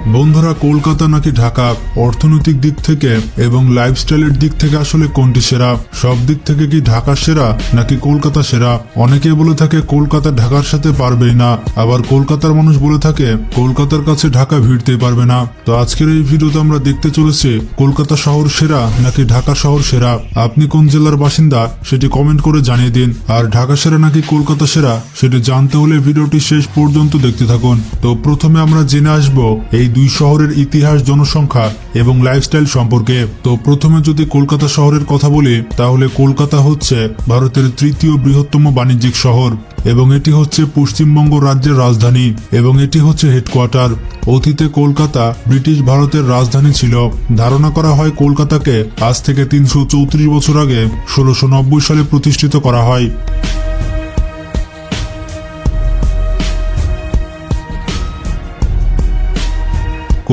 বন্ধুরা, কলকাতা নাকি ঢাকা অর্থনৈতিক দিক থেকে এবং লাইফস্টাইলের দিক থেকে আসলে কোনটি সেরা? সব দিক থেকে কি ঢাকা সেরা নাকি কলকাতা সেরা? অনেকে বলে থাকে কলকাতা ঢাকার সাথে পারবেই না, আবার কলকাতার মানুষ বলে থাকে কলকাতার কাছে ঢাকা ভিড়তেই পারবে না। তো আজকের এই ভিডিওতে আমরা দেখতে চলেছি কলকাতা শহর সেরা নাকি ঢাকা শহর সেরা। আপনি কোন জেলার বাসিন্দা সেটি কমেন্ট করে জানিয়ে দিন। আর ঢাকা সেরা নাকি কলকাতা সেরা সেটি জানতে হলে ভিডিওটি শেষ পর্যন্ত দেখতে থাকুন। তো প্রথমে আমরা জেনে আসবো এই দুই শহরের ইতিহাস, জনসংখ্যা এবং লাইফস্টাইল সম্পর্কে। তো প্রথমে যদি কলকাতা শহরের কথা বলি, তাহলে কলকাতা হচ্ছে ভারতের তৃতীয় বৃহত্তম বাণিজ্যিক শহর এবং এটি হচ্ছে পশ্চিমবঙ্গ রাজ্যের রাজধানী এবং এটি হচ্ছে হেডকোয়ার্টার। অতীতে কলকাতা ব্রিটিশ ভারতের রাজধানী ছিল। ধারণা করা হয় কলকাতাকে আজ থেকে 334 বছর আগে 1690 সালে প্রতিষ্ঠিত করা হয়।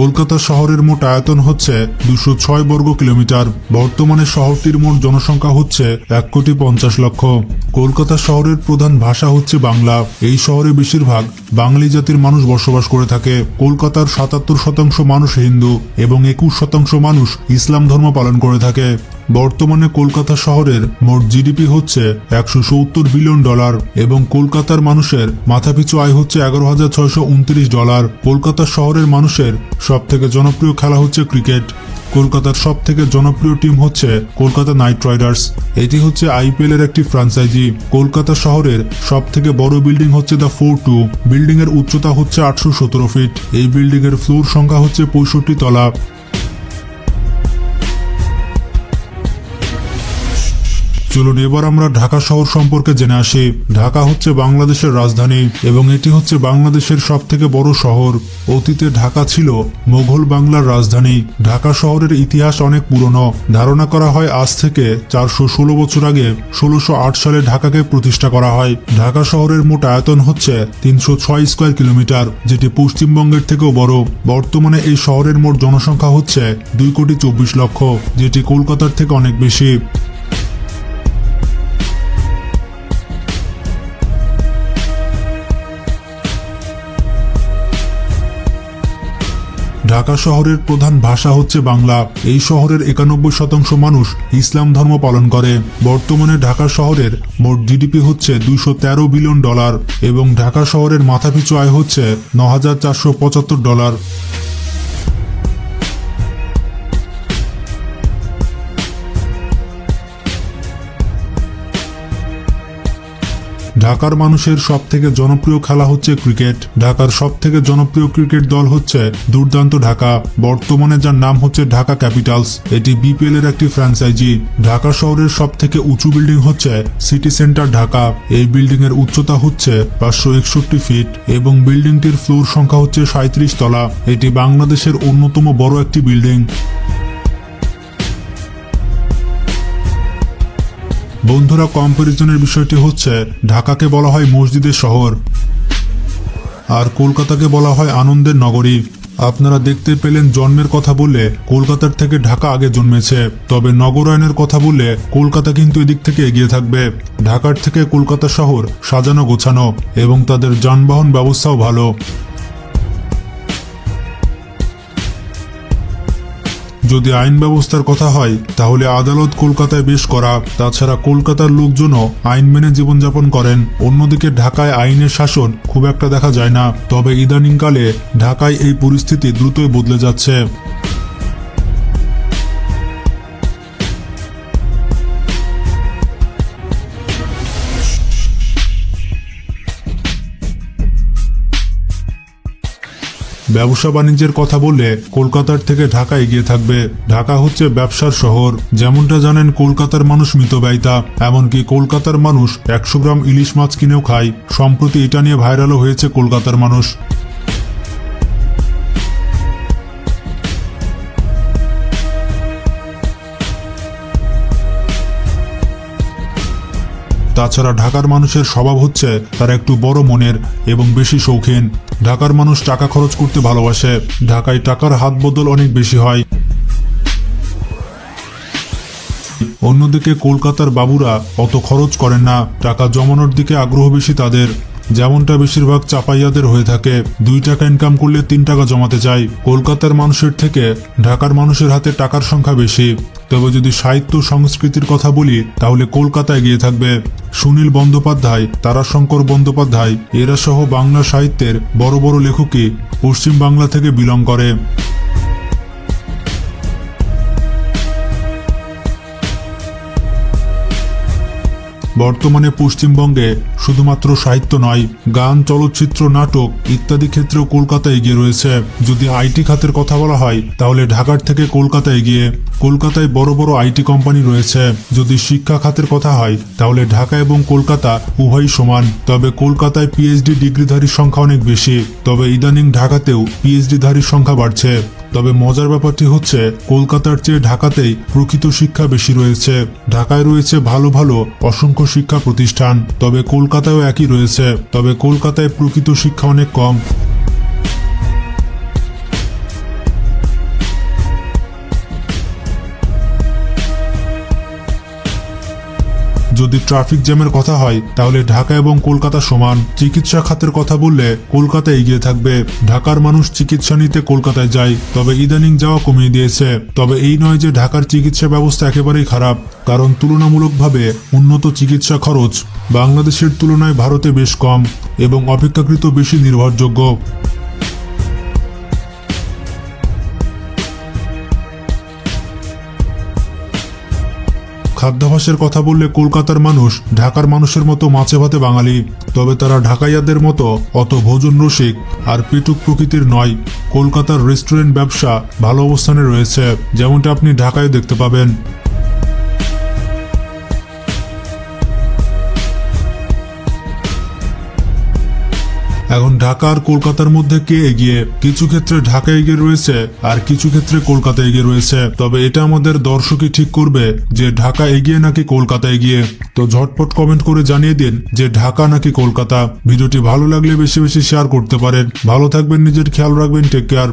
কলকাতা শহরের মোট আয়তন হচ্ছে 206 বর্গ কিলোমিটার। বর্তমানে শহরটির মোট জনসংখ্যা হচ্ছে 1,50,00,000। কলকাতা শহরের প্রধান ভাষা হচ্ছে বাংলা। এই শহরে বেশিরভাগ বাঙালি জাতির মানুষ বসবাস করে থাকে। কলকাতার 77% মানুষ হিন্দু এবং 21% মানুষ ইসলাম ধর্ম পালন করে থাকে। বর্তমানে কলকাতা শহরের মোট জিডিপি হচ্ছে $170 বিলিয়ন এবং কলকাতার মানুষের মাথাপিছু আয় হচ্ছে $11,629। কলকাতা শহরের মানুষের সব থেকে জনপ্রিয় খেলা হচ্ছে ক্রিকেট। কলকাতার সব থেকে জনপ্রিয় টিম হচ্ছে কলকাতা নাইট রাইডার্স। এটি হচ্ছে IPL এর একটি ফ্র্যাঞ্চাইজি। কলকাতা শহরের সব থেকে বড় বিল্ডিং হচ্ছে দ্য 4-2। বিল্ডিং এর উচ্চতা হচ্ছে 817 ফিট। এই বিল্ডিং এর ফ্লোর সংখ্যা হচ্ছে 65 তলা। চলুন এবার আমরা ঢাকা শহর সম্পর্কে জেনে আসি। ঢাকা হচ্ছে বাংলাদেশের রাজধানী এবং এটি হচ্ছে বাংলাদেশের সব থেকে বড় শহর। অতীতে ঢাকা ছিল মোগল বাংলার রাজধানী। ঢাকা শহরের ইতিহাস অনেক পুরনো। ধারণা করা হয় আজ থেকে 416 বছর আগে 1608 সালে ঢাকাকে প্রতিষ্ঠা করা হয়। ঢাকা শহরের মোট আয়তন হচ্ছে 306 স্কয়ার কিলোমিটার, যেটি পশ্চিমবঙ্গের থেকেও বড়। বর্তমানে এই শহরের মোট জনসংখ্যা হচ্ছে 2,24,00,000, যেটি কলকাতার থেকে অনেক বেশি। ঢাকা শহরের প্রধান ভাষা হচ্ছে বাংলা। এই শহরের 91% মানুষ ইসলাম ধর্ম পালন করে। বর্তমানে ঢাকা শহরের মোট জিডিপি হচ্ছে $213 বিলিয়ন এবং ঢাকা শহরের মাথাপিছু আয় হচ্ছে $9,475। ঢাকার মানুষের সব থেকে জনপ্রিয় খেলা হচ্ছে ক্রিকেট। ঢাকার সব থেকে জনপ্রিয় ক্রিকেট দল হচ্ছে দুর্দান্ত ঢাকা, বর্তমানে যার নাম হচ্ছে ঢাকা ক্যাপিটালস। এটি BPL এর একটি ফ্র্যাঞ্চাইজি। ঢাকা শহরের সব থেকে উঁচু বিল্ডিং হচ্ছে সিটি সেন্টার ঢাকা। এই বিল্ডিং এর উচ্চতা হচ্ছে 561 ফিট এবং বিল্ডিংটির ফ্লোর সংখ্যা হচ্ছে 37 তলা। এটি বাংলাদেশের অন্যতম বড় একটি বিল্ডিং। বন্ধুরা, কম্পারিজনের বিষয়টি হচ্ছে ঢাকাকে বলা হয় মসজিদের শহর আর কলকাতাকে বলা হয় আনন্দের নগরী। আপনারা দেখতে পেলেন জন্মের কথা বললে কলকাতার থেকে ঢাকা আগে জন্মেছে, তবে নগরায়নের কথা বললে কলকাতা কিন্তু এদিক থেকে এগিয়ে থাকবে। ঢাকার থেকে কলকাতা শহর সাজানো গোছানো এবং তাদের যানবাহন ব্যবস্থাও ভালো। যদি আইন ব্যবস্থার কথা হয় তাহলে আদালত কলকাতায় বেশ করা। তাছাড়া কলকাতার লোকজনও আইন মেনে জীবনযাপন করেন। অন্যদিকে ঢাকায় আইনের শাসন খুব একটা দেখা যায় না, তবে ইদানিংকালে ঢাকায় এই পরিস্থিতি দ্রুতই বদলে যাচ্ছে। ব্যবসা বাণিজ্যের কথা বললে কলকাতার থেকে ঢাকা এগিয়ে থাকবে। ঢাকা হচ্ছে ব্যবসার শহর। যেমনটা জানেন কলকাতার মানুষ মিতব্যয়িতা, এমনকি কলকাতার মানুষ 100 গ্রাম ইলিশ মাছ কিনেও খায়। সম্প্রতি এটা নিয়ে ভাইরালও হয়েছে কলকাতার মানুষ। তাছাড়া ঢাকার মানুষের স্বভাব হচ্ছে তারা একটু বড় মনের এবং বেশি শৌখিন। ঢাকার মানুষ টাকা খরচ করতে ভালোবাসে। ঢাকায় টাকার হাত বদল অনেক বেশি হয়। অন্যদিকে কলকাতার বাবুরা অত খরচ করেন না, টাকা জমানোর দিকে আগ্রহ বেশি তাদের। যেমনটা বেশিরভাগ চাপাইয়াদের হয়ে থাকে। 2 টাকা ইনকাম করলে 3 টাকা জমাতে চাই। কলকাতার মানুষের থেকে ঢাকার মানুষের হাতে টাকার সংখ্যা বেশি। তবে যদি সাহিত্য সংস্কৃতির কথা বলি তাহলে কলকাতা এগিয়ে থাকবে। সুনীল বন্দ্যোপাধ্যায়, তারাশঙ্কর বন্দ্যোপাধ্যায় এরা সহ বাংলা সাহিত্যের বড় বড় লেখকই পশ্চিম বাংলা থেকে বিলং করে। বর্তমানে পশ্চিমবঙ্গে শুধুমাত্র সাহিত্য নয়, গান, চলচ্চিত্র, নাটক ইত্যাদি ক্ষেত্রেও কলকাতা এগিয়ে রয়েছে। যদি আইটি খাতের কথা বলা হয় তাহলে ঢাকার থেকে কলকাতা এগিয়ে। কলকাতায় বড় বড় আইটি কোম্পানি রয়েছে। যদি শিক্ষা খাতের কথা হয় তাহলে ঢাকা এবং কলকাতা উভয়ই সমান। তবে কলকাতায় পিএইচডি ডিগ্রিধারীর সংখ্যা অনেক বেশি। তবে ইদানিং ঢাকাতেও পিএইচডিধারীর সংখ্যা বাড়ছে। তবে মজার ব্যাপারটি হচ্ছে কলকাতার চেয়ে ঢাকাতেই প্রকৃত শিক্ষা বেশি রয়েছে। ঢাকায় রয়েছে ভালো ভালো অসংখ্য শিক্ষা প্রতিষ্ঠান, তবে কলকাতায়ও একই রয়েছে। তবে কলকাতায় প্রকৃত শিক্ষা অনেক কম। যদি ট্রাফিক জ্যামের কথা হয় তাহলে ঢাকা এবং কলকাতা সমান। চিকিৎসা খাতের কথা বললে কলকাতা এগিয়ে থাকবে। ঢাকার মানুষ চিকিৎসা নিতে কলকাতায় যায়, তবে ইদানিং যাওয়া কমিয়ে দিয়েছে। তবে এই নয় যে ঢাকার চিকিৎসা ব্যবস্থা একেবারেই খারাপ, কারণ তুলনামূলকভাবে উন্নত চিকিৎসা খরচ বাংলাদেশের তুলনায় ভারতে বেশ কম এবং অপেক্ষাকৃত বেশি নির্ভরযোগ্য। খাদ্যাভ্যাসের কথা বললে কলকাতার মানুষ ঢাকার মানুষের মতো মাছে ভাতে বাঙালি। তবে তারা ঢাকাইয়াদের মতো অত ভোজন রসিক আর পেটুক প্রকৃতির নয়। কলকাতার রেস্টুরেন্ট ব্যবসা ভালো অবস্থানে রয়েছে, যেমনটা আপনি ঢাকায় দেখতে পাবেন। এখন ঢাকা আর কলকাতার মধ্যে কে এগিয়ে? কিছু ক্ষেত্রে ঢাকা এগিয়ে রয়েছে আর কিছু ক্ষেত্রে কলকাতা এগিয়ে রয়েছে। তবে এটা আমাদের দর্শকই ঠিক করবে যে ঢাকা এগিয়ে নাকি কলকাতা এগিয়ে। তো ঝটপট কমেন্ট করে জানিয়ে দিন যে ঢাকা নাকি কলকাতা। ভিডিওটি ভালো লাগলে বেশি বেশি শেয়ার করতে পারেন। ভালো থাকবেন, নিজের খেয়াল রাখবেন, টেক কেয়ার।